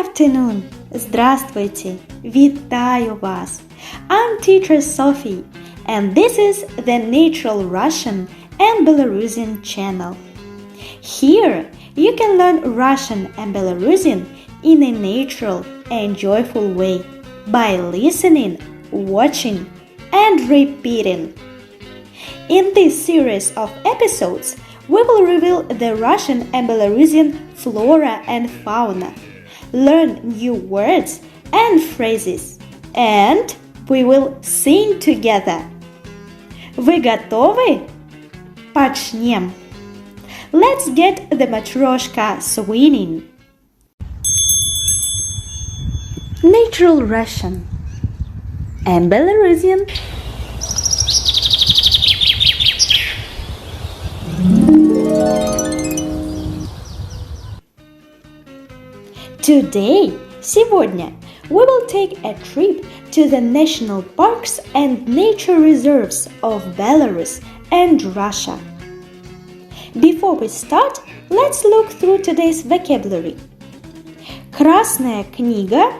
afternoon! Здравствуйте! Вітаю вас! I'm teacher Sophie, and this is the Natural Russian and Belarusian channel. Here, you can learn Russian and Belarusian in a natural and joyful way by listening, watching, and repeating. In this series of episodes, we will reveal the Russian and Belarusian flora and fauna, learn new words and phrases, and we will sing together. Вы готовы? Почнем! Let's get the matryoshka swinging. Natural Russian and Belarusian. Today, сегодня, we will take a trip to the national parks and nature reserves of Belarus and Russia. Before we start, let's look through today's vocabulary. Красная книга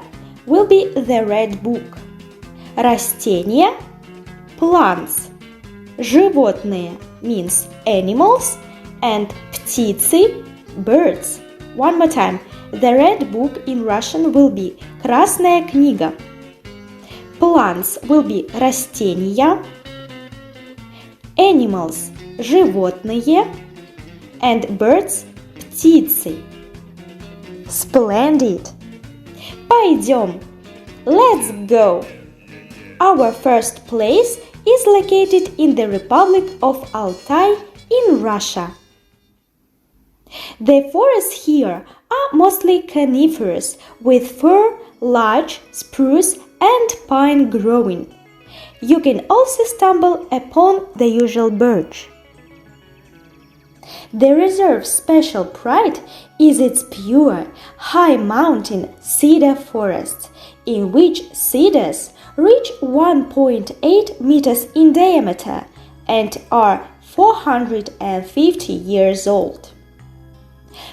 will be the red book. Растения – plants. Животные means animals, and птицы – birds. One more time. The red book in Russian will be Красная книга. Plants will be растения. Animals – животные. And birds – птицы. Splendid! Пойдем! Let's go! Our first place is located in the Republic of Altai in Russia. The forests here are mostly coniferous with fir, larch, spruce and pine growing. You can also stumble upon the usual birch. The reserve's special pride is its pure, high-mountain cedar forest, in which cedars reach 1.8 meters in diameter and are 450 years old.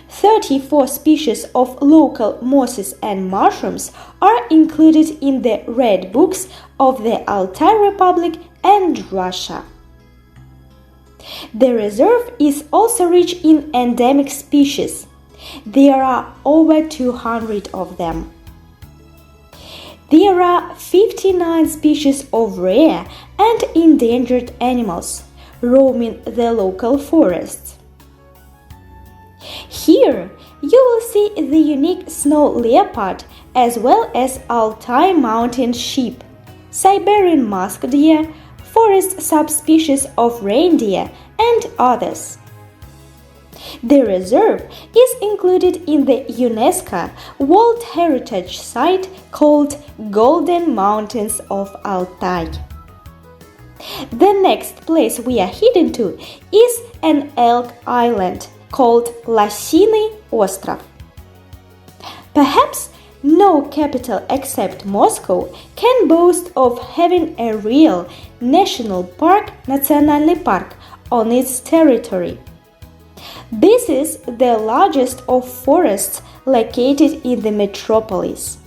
34 species of local mosses and mushrooms are included in the red books of the Altai Republic and Russia. The reserve is also rich in endemic species. There are over 200 of them. There are 59 species of rare and endangered animals roaming the local forests. Here, you will see the unique snow leopard as well as Altai mountain sheep, Siberian musk deer, forest subspecies of reindeer, and others. The reserve is included in the UNESCO World Heritage Site called Golden Mountains of Altai. The next place we are heading to is an elk island called Losиный остров. Perhaps no capital except Moscow can boast of having a real national park, национальный парк, on its territory. This is the largest of forests located in the metropolis.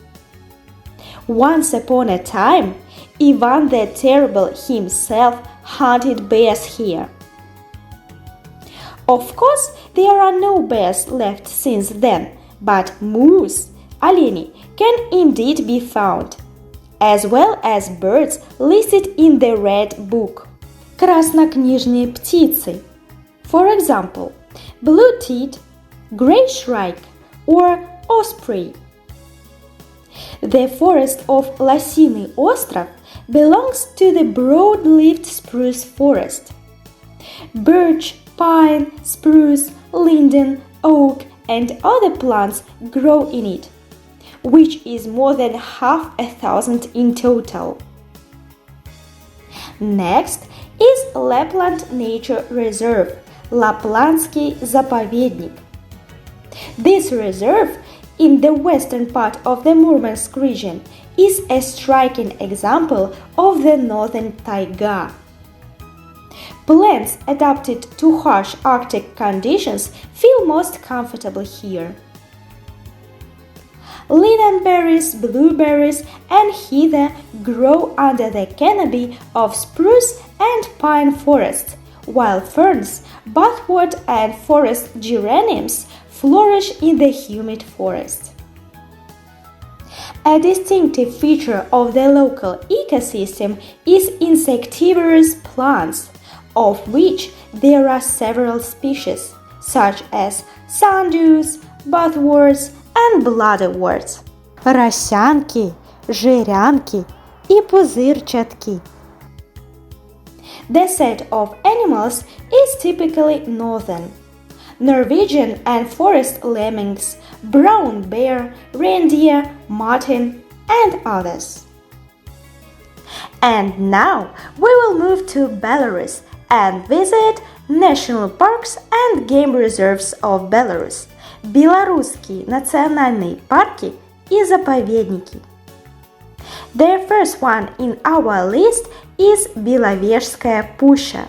Once upon a time, Ivan the Terrible himself hunted bears here. Of course, there are no bears left since then, but moose, олени, can indeed be found, as well as birds listed in the Red Book. Краснокнижные птицы. For example, blue-titted, grey shrike, or osprey. The forest of Лосиный остров belongs to the broad-leaved spruce forest. Birch, pine, spruce, linden, oak, and other plants grow in it, which is more than 500 in total. Next is Lapland Nature Reserve, Лапландский заповедник. This reserve, in the western part of the Murmansk region, is a striking example of the northern taiga. Plants adapted to harsh Arctic conditions feel most comfortable here. lingonberries, blueberries, and heather grow under the canopy of spruce and pine forests, while ferns, buzzwort, and forest geraniums flourish in the humid forest. A distinctive feature of the local ecosystem is insectivorous plants, of which there are several species, such as sundews, buzzworts, and bloodworts, росянки, жирянки и пузырчатки. The set of animals is typically northern. Norwegian and forest lemmings, brown bear, reindeer, marten, and others. And now we will move to Belarus and visit national parks and game reserves of Belarus, белорусские национальные парки и заповедники. The first one in our list is Беловежская пуща.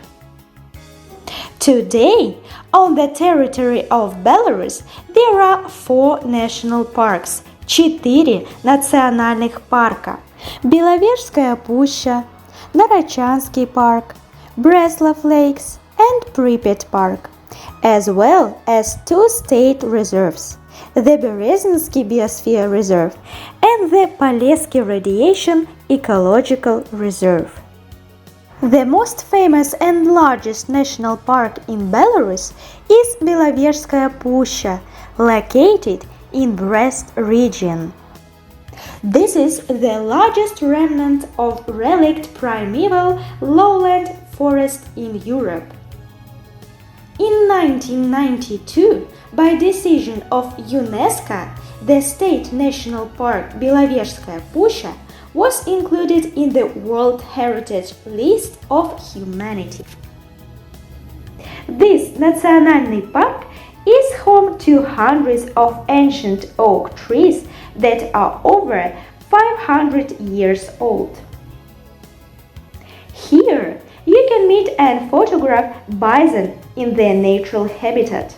Today, on the territory of Belarus, there are 4 national parks, 4 национальных парка: Беловежская пуща, Нарочанский парк, Breslov Lakes, and Pripyat Park, as well as 2 state reserves, the Berezinsky Biosphere Reserve and the Polesky Radiation Ecological Reserve. The most famous and largest national park in Belarus is Беловежская пуща, located in Brest region. This is the largest remnant of relict primeval lowland forest in Europe. In 1992, by decision of UNESCO, the state national park Беловежская пуща was included in the World Heritage List of Humanity. This national park is home to hundreds of ancient oak trees that are over 500 years old. Here, you can meet and photograph bison in their natural habitat.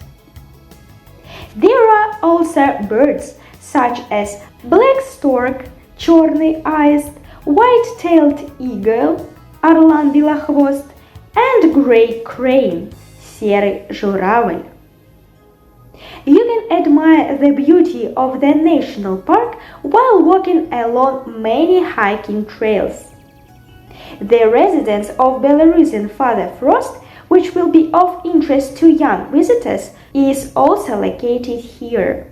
There are also birds such as black stork, черный аист, white-tailed eagle, орлан белохвост, and gray crane, серый журавль. You can admire the beauty of the national park while walking along many hiking trails. The residence of Belarusian Father Frost, which will be of interest to young visitors, is also located here.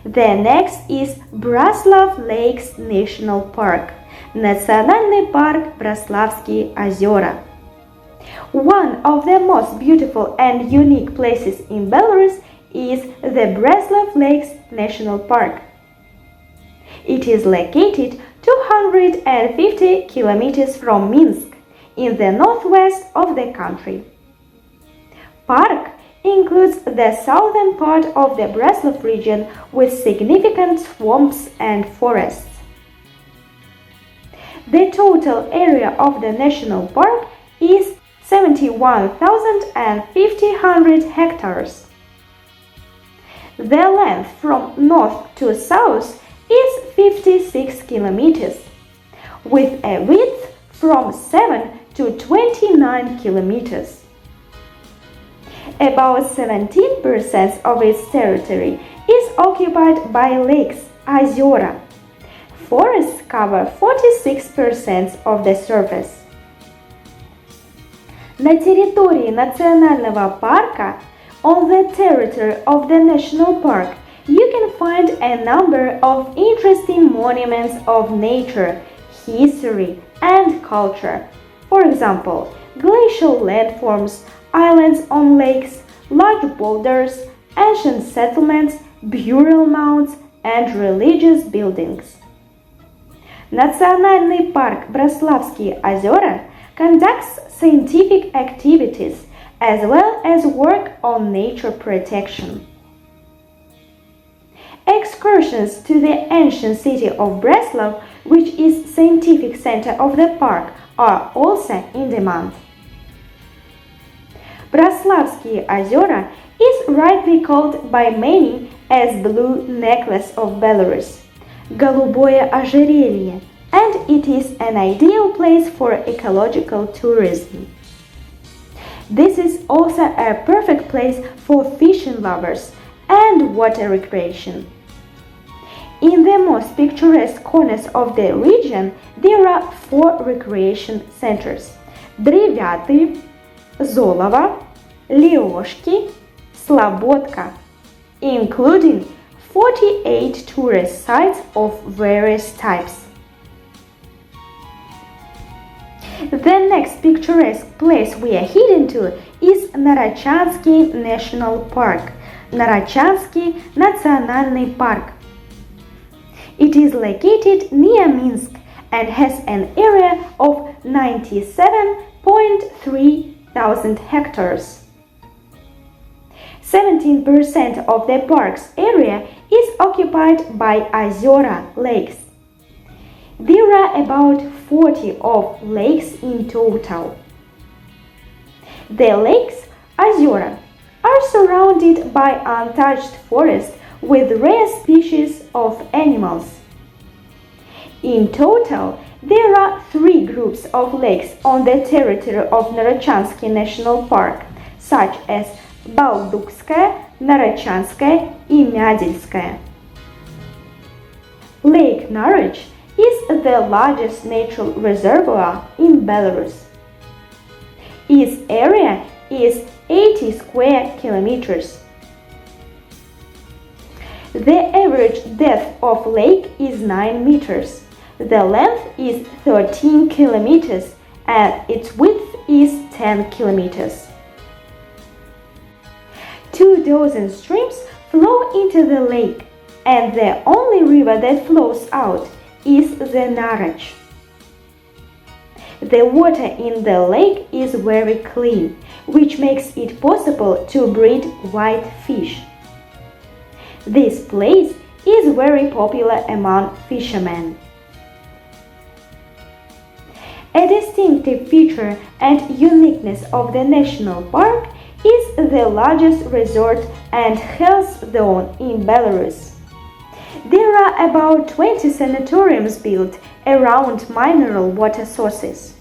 The next is Breslov Lakes National Park, Национальный парк Браславские озера. One of the most beautiful and unique places in Belarus is the Breslov Lakes National Park. It is located 250 kilometers from Minsk, in the northwest of the country. Park includes the southern part of the Breslov region with significant swamps and forests. The total area of the national park is 71,500 hectares. The length from north to south is 56 kilometers, with a width from 7 to 29 kilometers. About 17% of its territory is occupied by lakes, озера. Forests cover 46% of the surface. На территории национального парка, on the territory of the national park, you can find a number of interesting monuments of nature, history, and culture. For example, glacial landforms, islands on lakes, large boulders, ancient settlements, burial mounds, and religious buildings. Национальный парк Браславские озера conducts scientific activities as well as work on nature protection. Excursions to the ancient city of Breslov, which is scientific center of the park, are also in demand. Браславские озера is rightly called by many as blue necklace of Belarus, голубое ожерелье, and it is an ideal place for ecological tourism. This is also a perfect place for fishing lovers and water recreation. In the most picturesque corners of the region, there are 4 recreation centers: Древяты, Золово, Леошки, Slobodka, including 48 tourist sites of various types. The next picturesque place we are heading to is Нарочанский National Park, Нарочанский Национальный парк. It is located near Minsk and has an area of 97.3 thousand hectares. 17% of the park's area is occupied by озера, lakes. There are about 40 of lakes in total. The lakes, озера, are surrounded by untouched forest with rare species of animals. In total, there are 3 groups of lakes on the territory of Нарочанский National Park, such as Балдукская, Нарочанская и Мядельская. Lake Naroch is the largest natural reservoir in Belarus. Its area is 80 square kilometers. The average depth of lake is 9 meters. The length is 13 kilometers and its width is 10 kilometers. 24 streams flow into the lake, and the only river that flows out is the Naroch. The water in the lake is very clean, which makes it possible to breed white fish. This place is very popular among fishermen. A distinctive feature and uniqueness of the national park is the largest resort and health zone in Belarus. There are about 20 sanatoriums built around mineral water sources.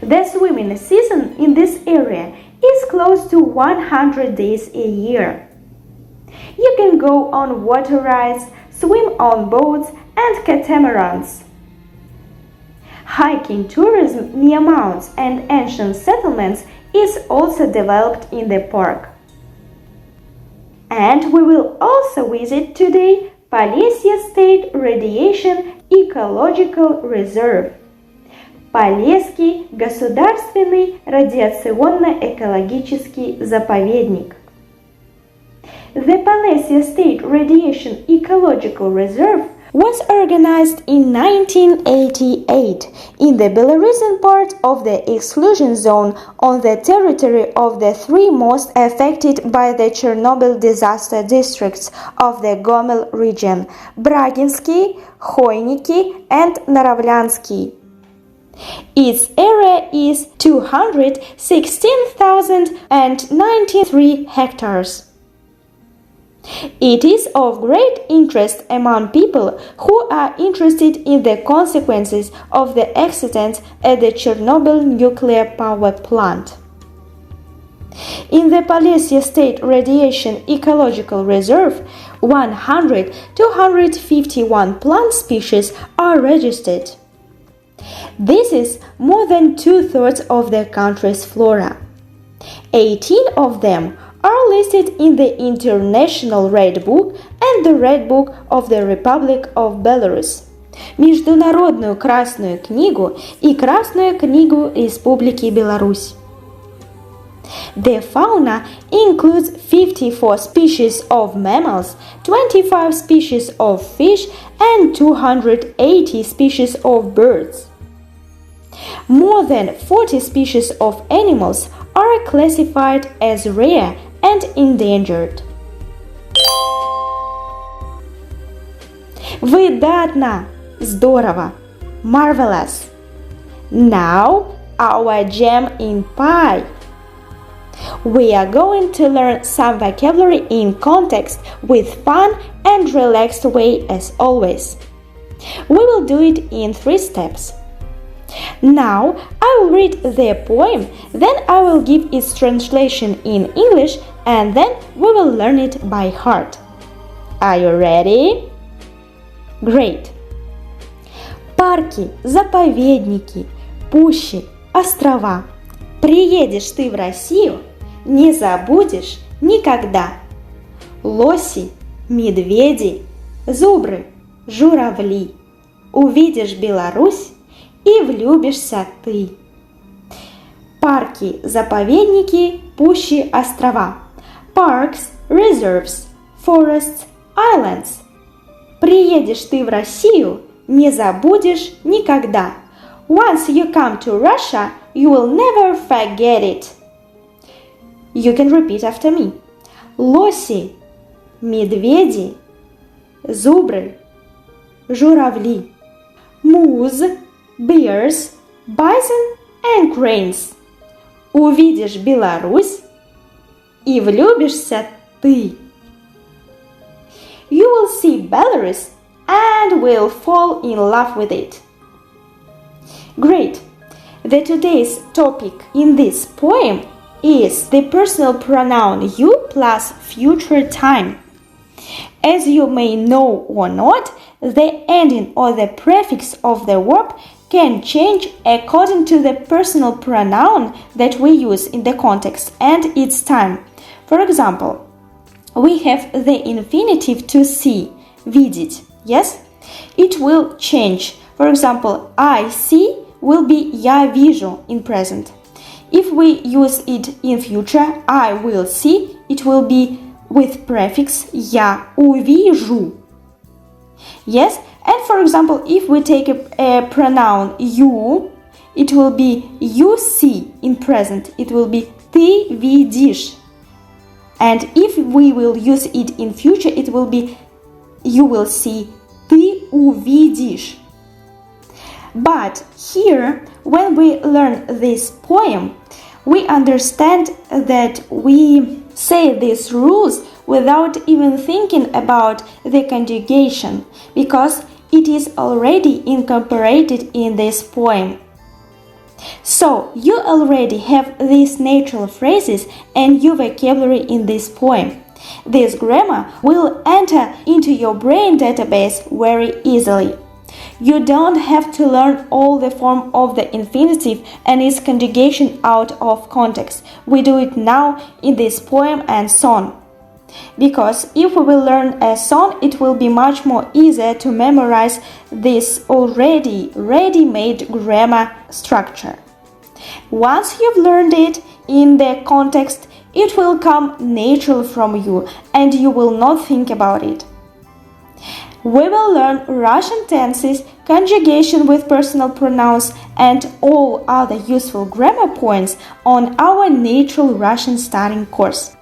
The swimming season in this area is close to 100 days a year. You can go on water rides, swim on boats and catamarans. Hiking tourism near mountains and ancient settlements is also developed in the park. And we will also visit today Polesье State Radiation Ecological Reserve, Полесский государственный радиационно-экологический заповедник. The Polesье State Radiation Ecological Reserve was organized in 1988 in the Belarusian part of the exclusion zone on the territory of the 3 most affected by the Chernobyl disaster districts of the Gomel region: Braginsky, Khoyniki, and Naravlyansky. Its area is 216,093 hectares. It is of great interest among people who are interested in the consequences of the accident at the Chernobyl nuclear power plant. In the Polesье State Radiation Ecological Reserve, 251 plant species are registered. This is more than 2/3 of the country's flora. 18 of them are listed in the International Red Book and the Red Book of the Republic of Belarus, Международную Красную книгу и Красную книгу Республики Беларусь. The fauna includes 54 species of mammals, 25 species of fish, and 280 species of birds. More than 40 species of animals are classified as rare and endangered. Выдатно! Здорово! Marvelous! Now our jam in pie. We are going to learn some vocabulary in context with fun and relaxed way as always. We will do it in 3 steps. Now I will read the poem, then I will give its translation in English, and then we will learn it by heart. Are you ready? Great! Парки, заповедники, пущи, острова. Приедешь ты в Россию, не забудешь никогда. Лоси, медведи, зубры, журавли. Увидишь Беларусь и влюбишься ты. Парки, заповедники, пущи, острова. Parks, reserves, forests, islands. Приедешь ты в Россию, не забудешь никогда. Once you come to Russia, you will never forget it. You can repeat after me. Лоси, медведи, зубры, журавли. Moose, bears, bison and cranes. Увидишь Беларусь и влюбишься ты. You will see Belarus and will fall in love with it. Great! The today's topic in this poem is the personal pronoun you plus future time. As you may know or not, the ending or the prefix of the verb can change according to the personal pronoun that we use in the context and its time. For example, we have the infinitive to see, видеть, yes? It will change. For example, I see will be я вижу in present. If we use it in future, I will see, it will be with prefix я увижу. Yes? And for example, if we take a pronoun you, it will be you see in present. It will be ты видишь. And if we will use it in future, it will be you will see, ты увидишь. But here, when we learn this poem, we understand that we say these rules without even thinking about the conjugation, because it is already incorporated in this poem. So, you already have these natural phrases and your vocabulary in this poem. This grammar will enter into your brain database very easily. You don't have to learn all the form of the infinitive and its conjugation out of context. We do it now in this poem and song. Because if we will learn a song, it will be much more easier to memorize this already ready-made grammar structure. Once you've learned it in the context, it will come natural from you and you will not think about it. We will learn Russian tenses, conjugation with personal pronouns, and all other useful grammar points on our Natural Russian starting course.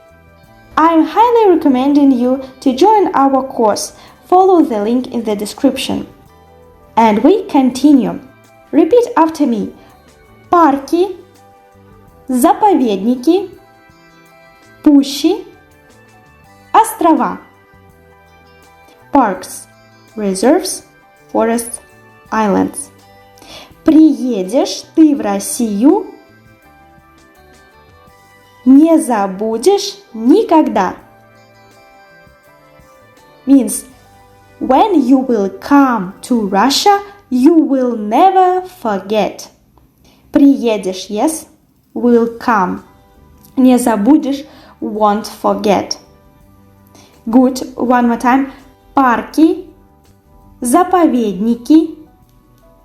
I am highly recommending you to join our course. Follow the link in the description. And we continue. Repeat after me. Парки, заповедники, пущи, острова. Parks, reserves, forests, islands. Приедешь ты в Россию, не забудешь никогда. Means, when you will come to Russia, you will never forget. Приедешь, yes, will come. Не забудешь, won't forget. Good, one more time. Парки, заповедники,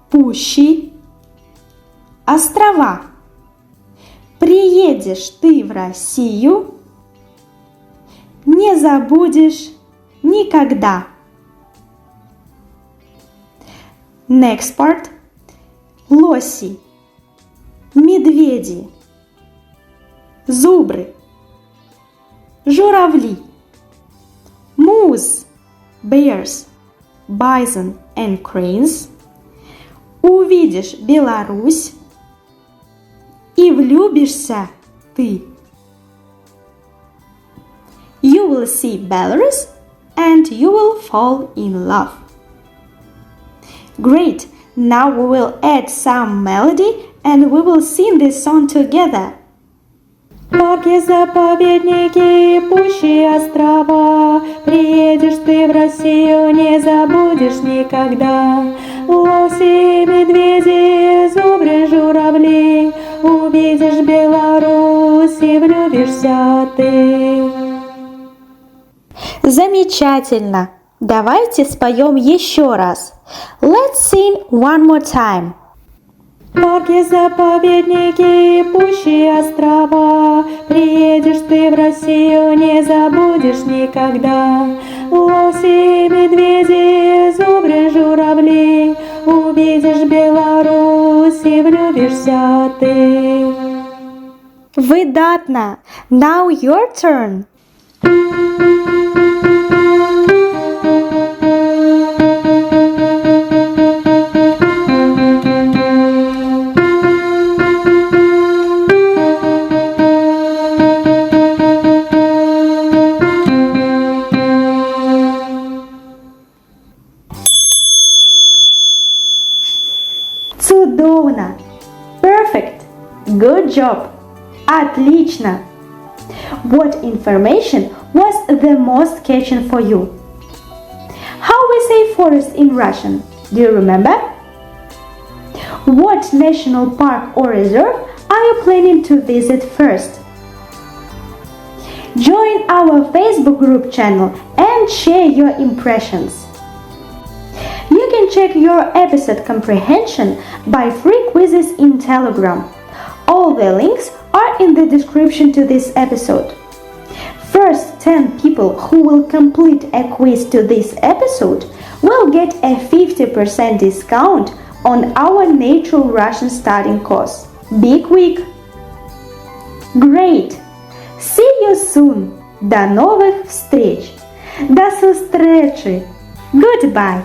пущи, острова. Приедешь ты в Россию, не забудешь никогда. Next part. Лоси, медведи, зубры, журавли. Moose, bears, bison and cranes. Увидишь Беларусь и влюбишься ты. You will see Belarus and you will fall in love. Great! Now we will add some melody and we will sing this song together. Парки, заповедники, пущи острова, приедешь ты в Россию, не забудешь никогда. Лоси, медведи, зубры, журавли, увидишь Беларусь и влюбишься ты. Замечательно! Давайте споем еще раз. Let's sing one more time. Парки, заповедники, пущи острова, приедешь ты в Россию, не забудешь никогда. Лоси, медведи, зубры, журавли, увидишь Беларусь и влюбишься ты. Выдатно! Now your turn. Цудовно! Perfect! Good job! Отлично! What information was the most catching for you? How we say forest in Russian? Do you remember? What national park or reserve are you planning to visit first? Join our Facebook group channel and share your impressions. You can check your episode comprehension by free quizzes in Telegram. All the links are in the description to this episode. First 10 people who will complete a quiz to this episode will get a 50% discount on our Natural Russian Starting course. Be quick! Great! See you soon! До новых встреч! До встречи! Goodbye!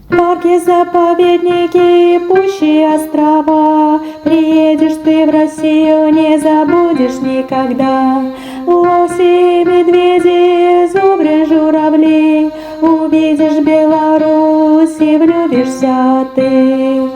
Парки, заповедники, пущи острова, приедешь ты в Россию, не забудешь никогда. Лоси, медведи, зубры, журавли, увидишь Беларусь и влюбишься ты.